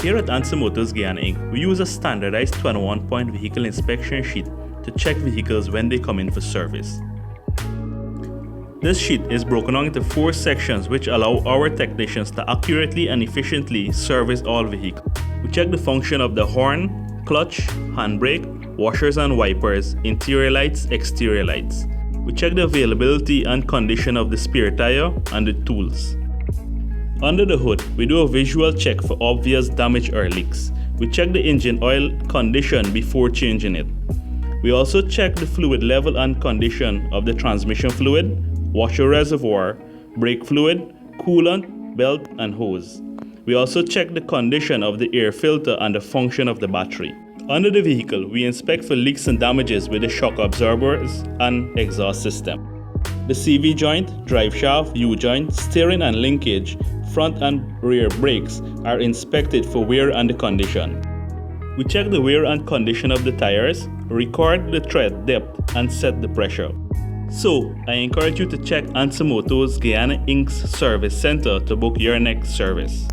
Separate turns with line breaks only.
Here at ANSA Motors Guyana Inc., we use a standardized 21-point vehicle inspection sheet to check vehicles when they come in for service. This sheet is broken down into 4 sections which allow our technicians to accurately and efficiently service all vehicles. We check the function of the horn, clutch, handbrake, washers and wipers, interior lights, exterior lights. We check the availability and condition of the spare tire and the tools. Under the hood, we do a visual check for obvious damage or leaks. We check the engine oil condition before changing it. We also check the fluid level and condition of the transmission fluid, washer reservoir, brake fluid, coolant, belt, and hose. We also check the condition of the air filter and the function of the battery. Under the vehicle, we inspect for leaks and damages with the shock absorbers and exhaust system. The CV joint, drive shaft, U-joint, steering and linkage, front and rear brakes are inspected for wear and the condition. We check the wear and condition of the tires, record the tread depth, and set the pressure. So, I encourage you to check ANSA Motors Guyana Inc.'s Service Center to book your next service.